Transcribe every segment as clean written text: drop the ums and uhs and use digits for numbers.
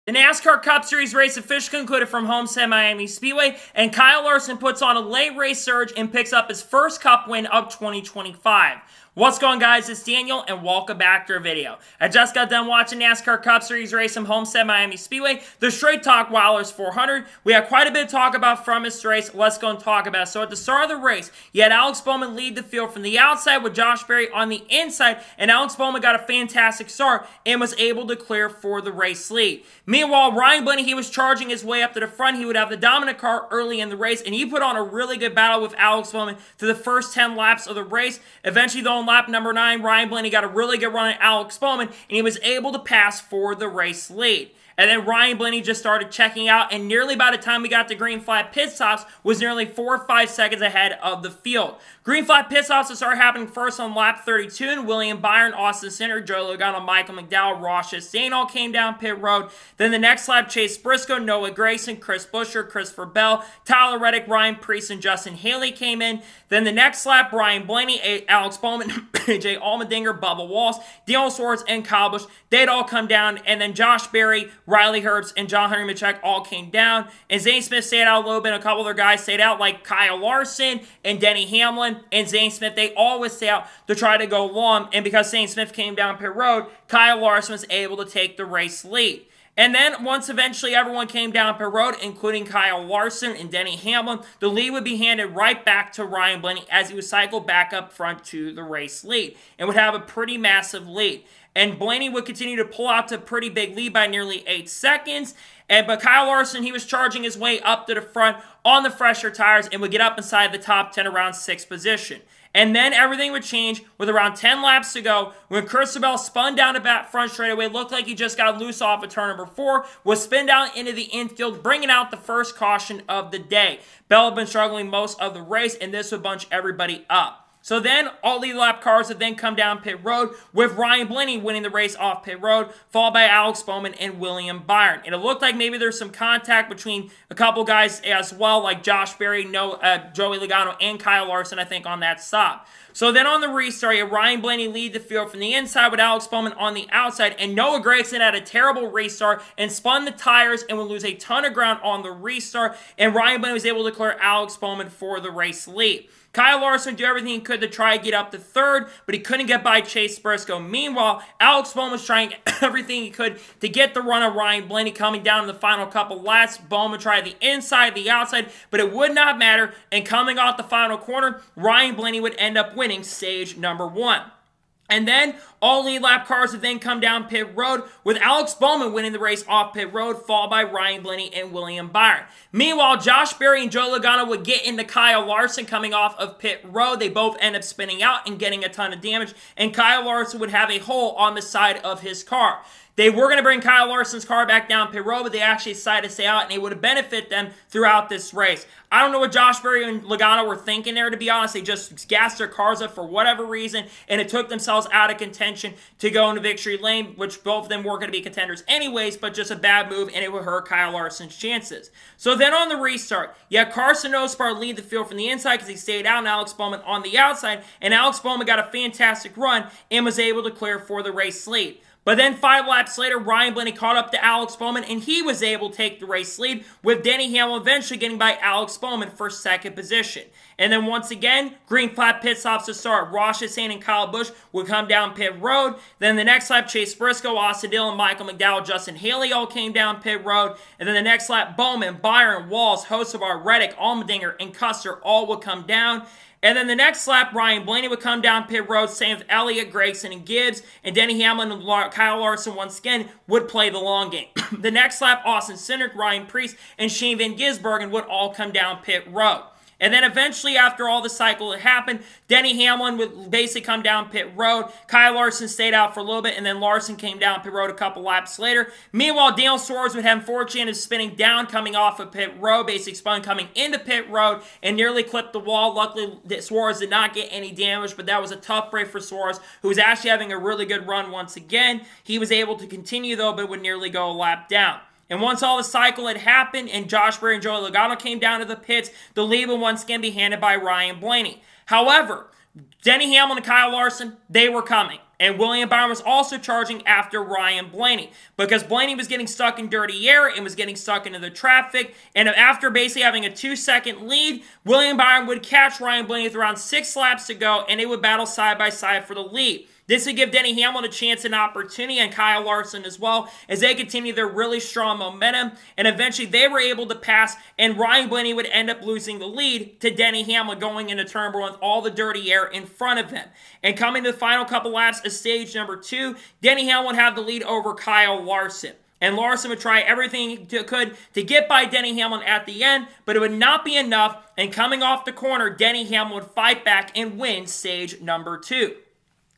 The NASCAR Cup Series race officially concluded from Homestead Miami Speedway, and Kyle Larson puts on a late race surge and picks up his first Cup win of 2025. What's going on, guys? It's Daniel, and welcome back to our video. I just got done watching NASCAR Cup Series race from Homestead Miami Speedway, the Straight Talk Wilders 400. We had quite a bit to talk about from this race. Let's go and talk about it. So at the start of the race, you had Alex Bowman lead the field from the outside with Josh Berry on the inside, and Alex Bowman got a fantastic start and was able to clear for the race lead. Meanwhile, Ryan Blaney, he was charging his way up to the front. He would have the dominant car early in the race, and he put on a really good battle with Alex Bowman through the first 10 laps of the race. Eventually, though, on lap number 9, Ryan Blaney got a really good run at Alex Bowman, and he was able to pass for the race lead. And then Ryan Blaney just started checking out, and nearly by the time we got to green flag pit stops, was nearly 4 or 5 seconds ahead of the field. Green flag pit stops started happening first on lap 32, and William Byron, Austin Center, Joe Logano, Michael McDowell, Ross Chastain all came down pit road. Then the next lap, Chase Briscoe, Noah Gragson, Chris Buescher, Christopher Bell, Tyler Reddick, Ryan Preece, and Justin Haley came in. Then the next lap, Ryan Blaney, Alex Bowman, AJ Allmendinger, Bubba Wallace, Daniel Suarez, and Kyle Busch, they'd all come down. And then Josh Berry, Riley Herbst, and John Henry Machek all came down. And Zane Smith stayed out a little bit. A couple other guys stayed out, like Kyle Larson and Denny Hamlin and Zane Smith. They always stay out to try to go long. And because Zane Smith came down pit road, Kyle Larson was able to take the race lead. And then once eventually everyone came down pit road, including Kyle Larson and Denny Hamlin, the lead would be handed right back to Ryan Blaney as he would cycle back up front to the race lead and would have a pretty massive lead. And Blaney would continue to pull out to a pretty big lead by nearly 8 seconds. But Kyle Larson, he was charging his way up to the front on the fresher tires and would get up inside the top 10 around 6th position. And then everything would change with around 10 laps to go when Christopher Bell spun down the back front straightaway. Looked like he just got loose off of turn number 4. Was spun down into the infield, bringing out the first caution of the day. Bell had been struggling most of the race, and this would bunch everybody up. So then, all lead lap cars would then come down pit road with Ryan Blaney winning the race off pit road, followed by Alex Bowman and William Byron. And it looked like maybe there's some contact between a couple guys as well, like Josh Berry, Joey Logano, and Kyle Larson, I think, on that stop. So then on the restart, you had Ryan Blaney lead the field from the inside with Alex Bowman on the outside, and Noah Gragson had a terrible restart and spun the tires and would lose a ton of ground on the restart, and Ryan Blaney was able to clear Alex Bowman for the race lead. Kyle Larson did everything he could to try to get up to third, but he couldn't get by Chase Briscoe. Meanwhile, Alex Bowman was trying everything he could to get the run of Ryan Blaney coming down in the final couple laps. Bowman tried the inside, the outside, but it would not matter. And coming off the final corner, Ryan Blaney would end up winning stage number 1. And then all lead lap cars would then come down pit road with Alex Bowman winning the race off pit road, followed by Ryan Blaney and William Byron. Meanwhile, Josh Berry and Joe Logano would get into Kyle Larson coming off of pit road. They both end up spinning out and getting a ton of damage, and Kyle Larson would have a hole on the side of his car. They were going to bring Kyle Larson's car back down pit road, but they actually decided to stay out, and it would have benefited them throughout this race. I don't know what Josh Berry and Logano were thinking there, to be honest. They just gassed their cars up for whatever reason, and it took themselves out of contention to go into victory lane, which both of them were going to be contenders anyways, but just a bad move, and it would hurt Kyle Larson's chances. So then on the restart, you had Carson Nospar lead the field from the inside because he stayed out, and Alex Bowman on the outside, and Alex Bowman got a fantastic run and was able to clear for the race lead. But then 5 laps later, Ryan Blaney caught up to Alex Bowman, and he was able to take the race lead, with Denny Hamlin eventually getting by Alex Bowman for 2nd position. And then once again, green flag pit stops to start. Ross Chastain and Kyle Busch would come down pit road. Then the next lap, Chase Briscoe, Austin Dillon, Michael McDowell, Justin Haley all came down pit road. And then the next lap, Bowman, Byron, Walls, Hocevar, Reddick, Allmendinger, and Custer all would come down. And then the next lap, Ryan Blaney would come down pit road, same with Elliott, Gragson, and Gibbs. And Denny Hamlin and Kyle Larson once again would play the long game. The next lap, Austin Cindric, Ryan Preece, and Shane Van Gisbergen would all come down pit road. And then eventually, after all the cycle had happened, Denny Hamlin would basically come down pit road. Kyle Larson stayed out for a little bit, and then Larson came down pit road a couple laps later. Meanwhile, Daniel Suarez would have unfortunately spinning down coming off of pit road, basically spun coming into pit road and nearly clipped the wall. Luckily, Suarez did not get any damage, but that was a tough break for Suarez, who was actually having a really good run once again. He was able to continue, though, but would nearly go a lap down. And once all the cycle had happened and Josh Berry and Joey Logano came down to the pits, the lead would once again be handed by Ryan Blaney. However, Denny Hamlin and Kyle Larson, they were coming. And William Byron was also charging after Ryan Blaney because Blaney was getting stuck in dirty air and was getting stuck into the traffic. And after basically having a 2-second lead, William Byron would catch Ryan Blaney with around 6 laps to go, and they would battle side by side for the lead. This would give Denny Hamlin a chance and opportunity, and Kyle Larson as well, as they continue their really strong momentum. And eventually they were able to pass, and Ryan Blaney would end up losing the lead to Denny Hamlin going into turn 1 with all the dirty air in front of him. And coming to the final couple laps of stage number 2, Denny Hamlin would have the lead over Kyle Larson. And Larson would try everything he could to get by Denny Hamlin at the end, but it would not be enough. And coming off the corner, Denny Hamlin would fight back and win stage number 2.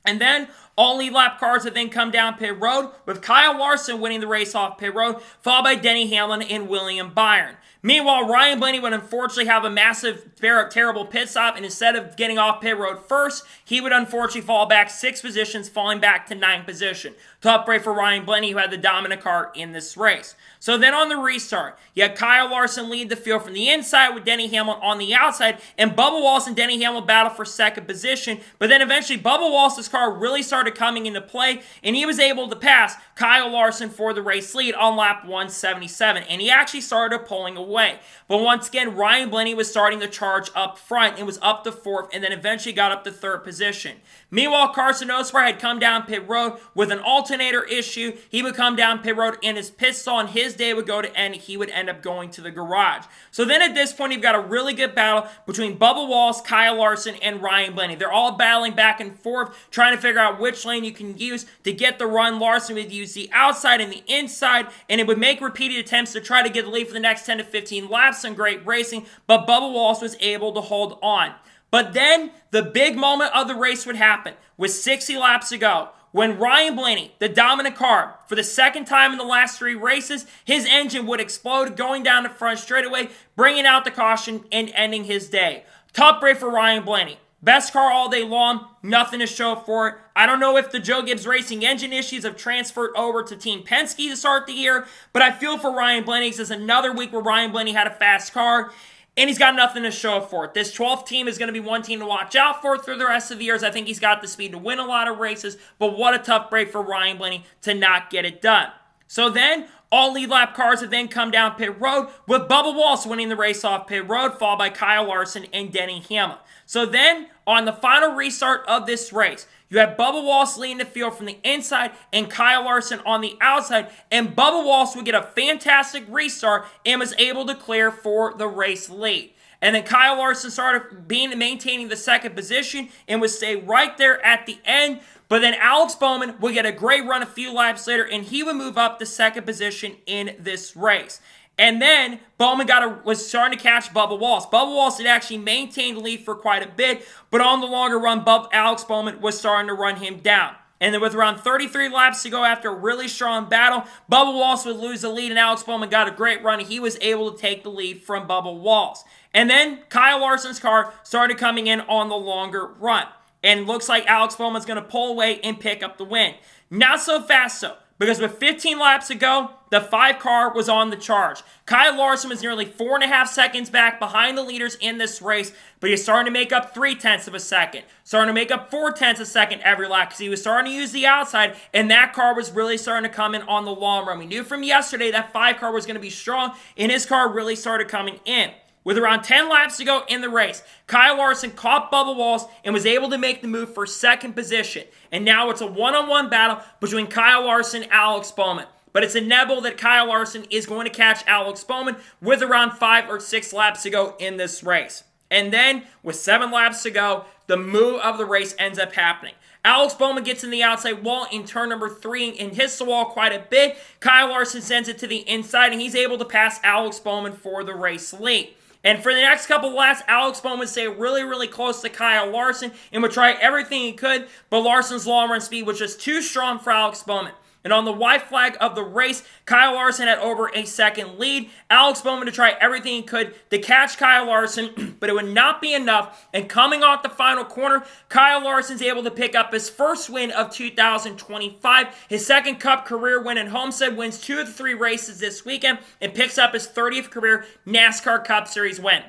And then all lead lap cars would then come down pit road, with Kyle Larson winning the race off pit road, followed by Denny Hamlin and William Byron. Meanwhile, Ryan Blaney would unfortunately have a massive, terrible pit stop, and instead of getting off pit road first, he would unfortunately fall back 6 positions, falling back to 9th position. Tough break for Ryan Blaney, who had the dominant car in this race. So then on the restart, you had Kyle Larson lead the field from the inside with Denny Hamlin on the outside, and Bubba Wallace and Denny Hamlin battle for 2nd position. But then eventually Bubba Wallace's car really started coming into play, and he was able to pass Kyle Larson for the race lead on lap 177, and he actually started pulling away. But once again, Ryan Blaney was starting to charge up front and was up to 4th, and then eventually got up to 3rd position. Meanwhile, Carson Osbar had come down pit road with an alternator issue. He would come down pit road, and his pit stall and his day would go to end. He would end up going to the garage. So then at this point, you've got a really good battle between Bubba Wallace, Kyle Larson, and Ryan Blaney. They're all battling back and forth, trying to figure out which lane you can use to get the run. Larson would use the outside and the inside, and it would make repeated attempts to try to get the lead for the next 10 to 15 laps. Some great racing, but Bubba Wallace was able to hold on. But then the big moment of the race would happen with 60 laps to go, when Ryan Blaney, the dominant car, for the second time in the last 3 races, his engine would explode going down the front straightaway, bringing out the caution and ending his day. Tough break for Ryan Blaney. Best car all day long, nothing to show for it. I don't know if the Joe Gibbs Racing engine issues have transferred over to Team Penske to start the year, but I feel for Ryan Blaney because it's another week where Ryan Blaney had a fast car, and he's got nothing to show for it. This 12th team is going to be one team to watch out for through the rest of the years. I think he's got the speed to win a lot of races, but what a tough break for Ryan Blaney to not get it done. So then, all lead lap cars have then come down pit road, with Bubba Wallace winning the race off pit road, followed by Kyle Larson and Denny Hamlin. So then, on the final restart of this race, you have Bubba Wallace leading the field from the inside and Kyle Larson on the outside, and Bubba Wallace would get a fantastic restart and was able to clear for the race lead. And then Kyle Larson started maintaining the 2nd position and would stay right there at the end. But then Alex Bowman would get a great run a few laps later, and he would move up to 2nd position in this race. And then Bowman was starting to catch Bubba Wallace. Bubba Wallace had actually maintained the lead for quite a bit, but on the longer run, Alex Bowman was starting to run him down. And then with around 33 laps to go after a really strong battle, Bubba Wallace would lose the lead, and Alex Bowman got a great run. He was able to take the lead from Bubba Wallace. And then Kyle Larson's car started coming in on the longer run. And looks like Alex Bowman's going to pull away and pick up the win. Not so fast, though, because with 15 laps to go, the 5 car was on the charge. Kyle Larson was nearly 4.5 seconds back behind the leaders in this race, but he's starting to make up 0.3 of a second. Starting to make up 0.4 of a second every lap, because he was starting to use the outside, and that car was really starting to come in on the long run. We knew from yesterday that 5 car was going to be strong, and his car really started coming in. With around 10 laps to go in the race, Kyle Larson caught Bubba Wallace and was able to make the move for 2nd position. And now it's a one-on-one battle between Kyle Larson and Alex Bowman. But it's inevitable that Kyle Larson is going to catch Alex Bowman with around 5 or 6 laps to go in this race. And then, with 7 laps to go, the move of the race ends up happening. Alex Bowman gets in the outside wall in turn number 3 and hits the wall quite a bit. Kyle Larson sends it to the inside, and he's able to pass Alex Bowman for the race lead. And for the next couple of laps, Alex Bowman would stay really, really close to Kyle Larson and would try everything he could, but Larson's long run speed was just too strong for Alex Bowman. And on the white flag of the race, Kyle Larson had over a 2nd lead. Alex Bowman to try everything he could to catch Kyle Larson, but it would not be enough. And coming off the final corner, Kyle Larson's able to pick up his first win of 2025, his 2nd Cup career win in Homestead, wins 2 of the 3 races this weekend, and picks up his 30th career NASCAR Cup Series win.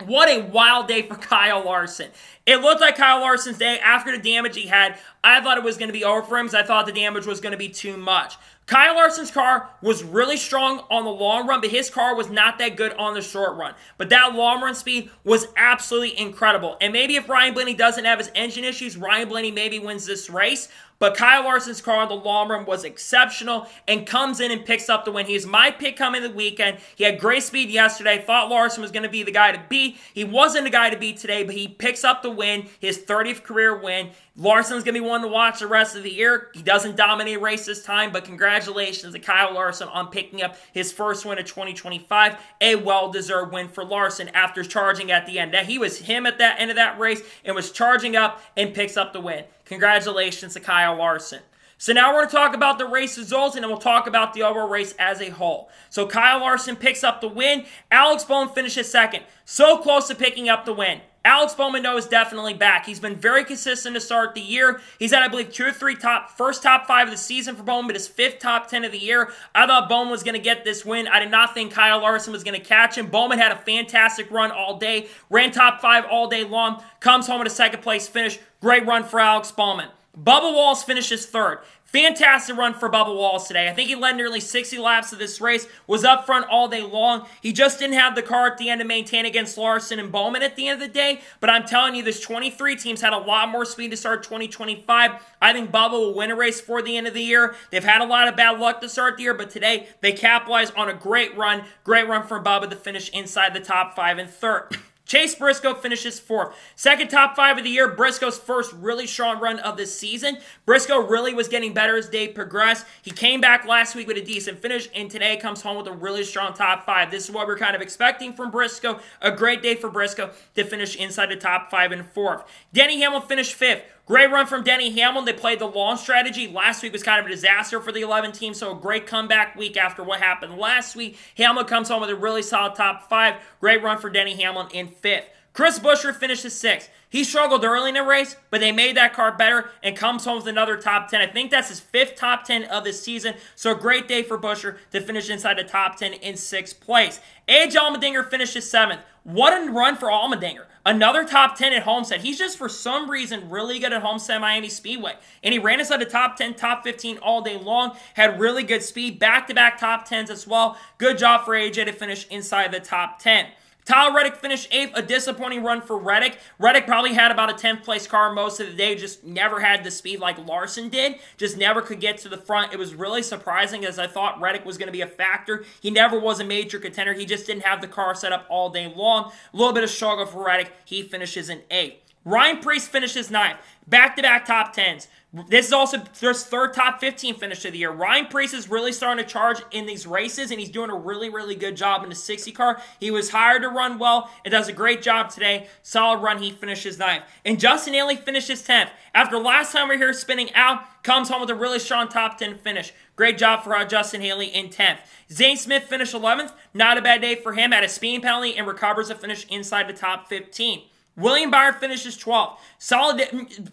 What a wild day for Kyle Larson. It looked like Kyle Larson's day after the damage he had I thought it was going to be over for him because I thought the damage was going to be too much. Kyle Larson's car was really strong on the long run, but his car was not that good on the short run. But that long run speed was absolutely incredible. And maybe if Ryan Blaney doesn't have his engine issues, Ryan Blaney maybe wins this race. But Kyle Larson's car on the long run was exceptional and comes in and picks up the win. He's my pick coming the weekend. He had great speed yesterday. Thought Larson was going to be the guy to beat. He wasn't the guy to beat today, but he picks up the win, his 30th career win. Larson's going to be one to watch the rest of the year. He doesn't dominate a race this time, but congratulations to Kyle Larson on picking up his first win of 2025. A well-deserved win for Larson after charging at the end. He was him at that end of that race and was charging up and picks up the win. Congratulations to Kyle Larson. So now we're going to talk about the race results, and then we'll talk about the overall race as a whole. So Kyle Larson picks up the win. Alex Bowman finishes second. So close to picking up the win. Alex Bowman, though, is definitely back. He's been very consistent to start the year. He's had, I believe, 2 or 3 first top 5 of the season for Bowman, but his 5th top 10 of the year. I thought Bowman was going to get this win. I did not think Kyle Larson was going to catch him. Bowman had a fantastic run all day, ran top 5 all day long, comes home with a second place finish. Great run for Alex Bowman. Bubba Wallace finishes 3rd. Fantastic run for Bubba Wallace today. I think he led nearly 60 laps of this race, was up front all day long. He just didn't have the car at the end to maintain against Larson and Bowman at the end of the day, but I'm telling you, this 23 teams had a lot more speed to start 2025. I think Bubba will win a race for the end of the year. They've had a lot of bad luck to start the year, but today they capitalized on a great run for Bubba to finish inside the top 5 and 3rd. Chase Briscoe finishes 4th. Second top 5 of the year, Briscoe's first really strong run of the season. Briscoe really was getting better as day progressed. He came back last week with a decent finish, and today comes home with a really strong top 5. This is what we're kind of expecting from Briscoe. A great day for Briscoe to finish inside the top 5 and 4th. Denny Hamlin finished 5th. Great run from Denny Hamlin. They played the long strategy. Last week was kind of a disaster for the 11 team, so a great comeback week after what happened last week. Hamlin comes home with a really solid top 5. Great run for Denny Hamlin in 5th. Chris Buescher finishes 6th. He struggled early in the race, but they made that car better and comes home with another top 10. I think that's his 5th top 10 of the season, so a great day for Buescher to finish inside the top 10 in 6th place. A.J. Allmendinger finishes 7th. What a run for Allmendinger. Another top 10 at Homestead. He's just, for some reason, really good at Homestead Miami Speedway. And he ran inside the top 10, top 15 all day long. Had really good speed. Back-to-back top 10s as well. Good job for AJ to finish inside the top 10. Tyler Reddick finished 8th, a disappointing run for Reddick. Reddick probably had about a 10th place car most of the day, just never had the speed like Larson did, just never could get to the front. It was really surprising as I thought Reddick was going to be a factor. He never was a major contender. He just didn't have the car set up all day long. A little bit of struggle for Reddick. He finishes in 8th. Ryan Preece finishes 9th. Back-to-back top 10s. This is also their 3rd top 15 finish of the year. Ryan Preece is really starting to charge in these races, and he's doing a really, really good job in the 60 car. He was hired to run well and does a great job today. Solid run. He finishes 9th. And Justin Haley finishes 10th. After last time we were here spinning out, comes home with a really strong top 10 finish. Great job for Justin Haley in 10th. Zane Smith finished 11th. Not a bad day for him. Had a speeding penalty and recovers a finish inside the top 15. William Byron finishes 12th.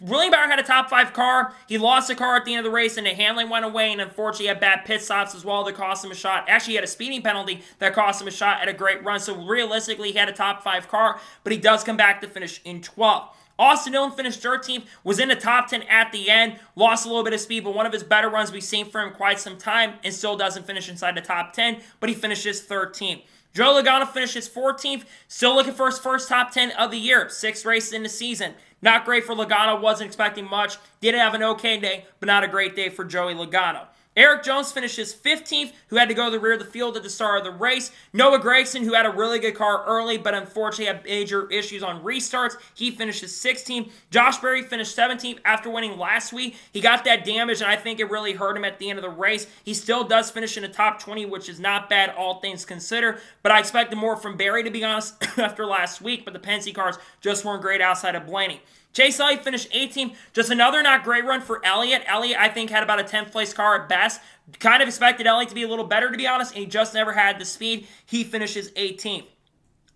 William Byron had a top 5 car. He lost the car at the end of the race, and the handling went away, and unfortunately had bad pit stops as well that cost him a shot. Actually, he had a speeding penalty that cost him a shot at a great run. So realistically, he had a top 5 car, but he does come back to finish in 12th. Austin Dillon finished 13th, was in the top 10 at the end, lost a little bit of speed, but one of his better runs we've seen for him quite some time, and still doesn't finish inside the top 10, but he finishes 13th. Joe Logano finishes 14th, still looking for his first top 10 of the year, 6 races in the season. Not great for Logano, wasn't expecting much, did have an okay day, but not a great day for Joey Logano. Eric Jones finishes 15th, who had to go to the rear of the field at the start of the race. Noah Gragson, who had a really good car early, but unfortunately had major issues on restarts. He finishes 16th. Josh Berry finished 17th after winning last week. He got that damage, and I think it really hurt him at the end of the race. He still does finish in the top 20, which is not bad, all things considered. But I expected more from Berry, to be honest, after last week. But the Penske cars just weren't great outside of Blaney. Chase Elliott finished 18th. Just another not great run for Elliott. Elliott, I think, had about a 10th place car at best. Kind of expected Elliott to be a little better, to be honest, and he just never had the speed. He finishes 18th.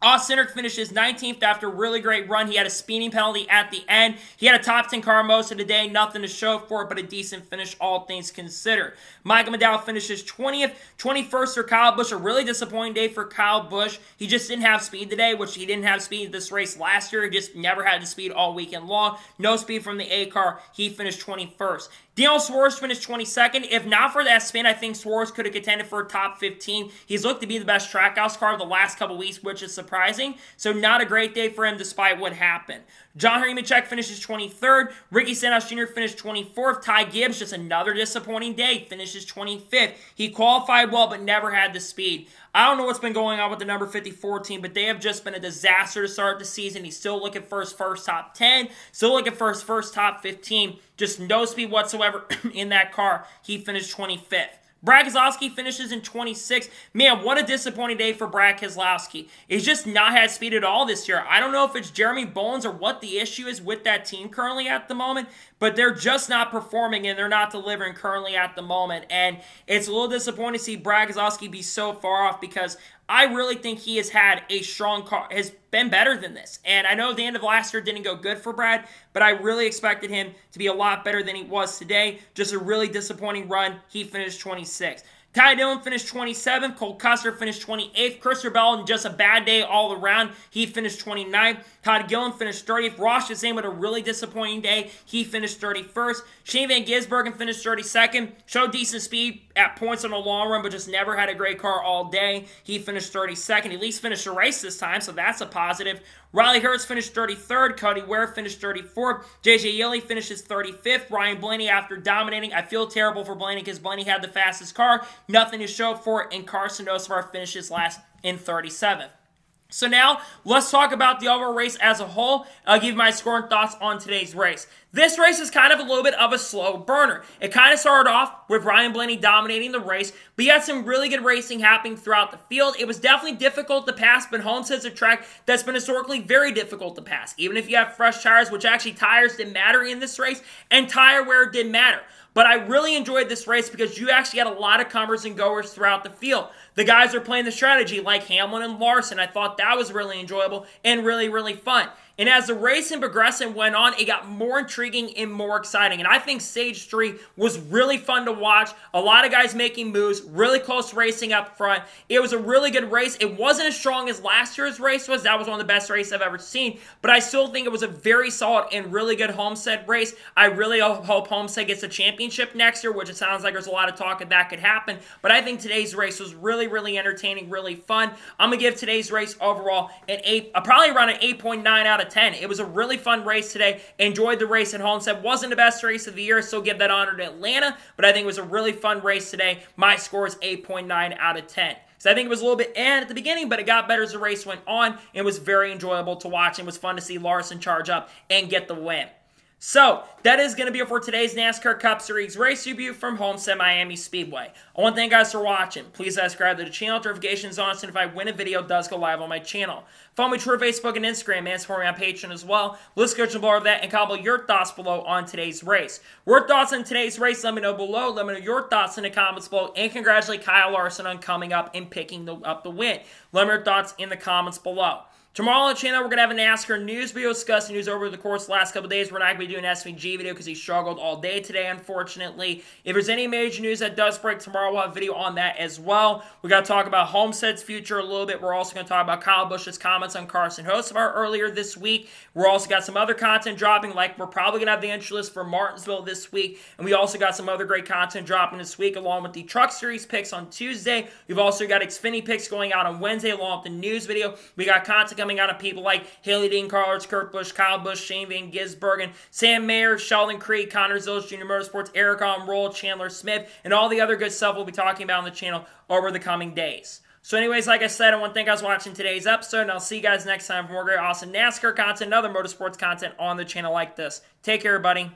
Austin Cindric finishes 19th after a really great run. He had a speeding penalty at the end. He had a top 10 car most of the day. Nothing to show for it, but a decent finish, all things considered. Michael McDowell finishes 20th. 21st for Kyle Busch. A really disappointing day for Kyle Busch. He just didn't have speed today, which he didn't have speed this race last year. He just never had the speed all weekend long. No speed from the A car. He finished 21st. Daniel Suarez finished 22nd. If not for that spin, I think Suarez could have contended for a top 15. He's looked to be the best Trackhouse car of the last couple weeks, which is surprising. So not a great day for him despite what happened. John Nemechek finishes 23rd. Ricky Stenhouse Jr. finished 24th. Ty Gibbs, just another disappointing day, finishes 25th. He qualified well, but never had the speed. I don't know what's been going on with the number 54 team, but they have just been a disaster to start the season. He's still looking for his first top 10, still looking for his first top 15. Just no speed whatsoever in that car. He finished 25th. Brad Keselowski finishes in 26th. Man, what a disappointing day for Brad Keselowski. He's just not had speed at all this year. I don't know if it's Jeremy Bowens or what the issue is with that team currently at the moment, but they're just not performing and they're not delivering currently at the moment. And it's a little disappointing to see Brad Keselowski be so far off because I really think he has had a strong car, has been better than this. And I know the end of last year didn't go good for Brad, but I really expected him to be a lot better than he was today. Just a really disappointing run. He finished 26th. Ty Dillon finished 27th. Cole Custer finished 28th. Christopher Bell, just a bad day all around. He finished 29th. Todd Gillen finished 30th. Ross Chastain with a really disappointing day. He finished 31st. Shane Van Gisbergen finished 32nd. Showed decent speed at points on the long run, but just never had a great car all day. He finished 32nd. At least finished a race this time, so that's a positive. Riley Hurts finished 33rd. Cody Ware finished 34th. JJ Yeley finishes 35th. Ryan Blaney after dominating. I feel terrible for Blaney because Blaney had the fastest car. Nothing to show for it, and Carson Osvar finishes last in 37th. So now, let's talk about the overall race as a whole. I'll give my score and thoughts on today's race. This race is kind of a little bit of a slow burner. It kind of started off with Ryan Blaney dominating the race, but you had some really good racing happening throughout the field. It was definitely difficult to pass, but Homestead's a track that's been historically very difficult to pass. Even if you have fresh tires, which actually tires didn't matter in this race, and tire wear didn't matter. But I really enjoyed this race because you actually had a lot of comers and goers throughout the field. The guys are playing the strategy like Hamlin and Larson. I thought that was really enjoyable and really, really fun. And as the race and progression went on, it got more intriguing and more exciting. And I think Stage 3 was really fun to watch. A lot of guys making moves, really close racing up front. It was a really good race. It wasn't as strong as last year's race was. That was one of the best races I've ever seen. But I still think it was a very solid and really good Homestead race. I really hope Homestead gets a championship next year, which it sounds like there's a lot of talk that could happen. But I think today's race was really, really entertaining, really fun. I'm going to give today's race overall an 8, probably around an 8.9 out of 10. It was a really fun race today. Enjoyed the race at Homestead. Wasn't the best race of the year, so give that honor to Atlanta, but I think it was a really fun race today. My score is 8.9 out of 10. So I think it was a little bit at the beginning, but it got better as the race went on. It was very enjoyable to watch, and it was fun to see Larson charge up and get the win. So, that is going to be it for today's NASCAR Cup Series race review from Homestead Miami Speedway. I want to thank you guys for watching. Please subscribe to the channel, notifications on, so if I win a video, it does go live on my channel. Follow me on Twitter, Facebook, and Instagram, and support me on Patreon as well. Let's go to below that and comment your thoughts below on today's race. Your thoughts on today's race, let me know below. Let me know your thoughts in the comments below, and congratulate Kyle Larson on coming up and picking up the win. Let me know your thoughts in the comments below. Tomorrow on the channel, we're going to have a NASCAR news video discussing news over the course of the last couple of days. We're not going to be doing an SVG video because he struggled all day today, unfortunately. If there's any major news that does break tomorrow, we'll have a video on that as well. We got to talk about Homestead's future a little bit. We're also going to talk about Kyle Busch's comments on Carson Hocevar earlier this week. We're also got some other content dropping, like we're probably going to have the entry list for Martinsville this week. And we also got some other great content dropping this week, along with the Truck Series picks on Tuesday. We've also got Xfinity picks going out on Wednesday, along with the news video. We got content coming out of people like Haley Dean Carlos, Kurt Busch, Kyle Busch, Shane Van Gisbergen, Sam Mayer, Sheldon Creed, Connor Zilch, Junior Motorsports, Eric on Roll, Chandler Smith, and all the other good stuff we'll be talking about on the channel over the coming days. So anyways, like I said, I want to thank you guys for watching today's episode, and I'll see you guys next time for more great, awesome NASCAR content and other motorsports content on the channel like this. Take care, everybody.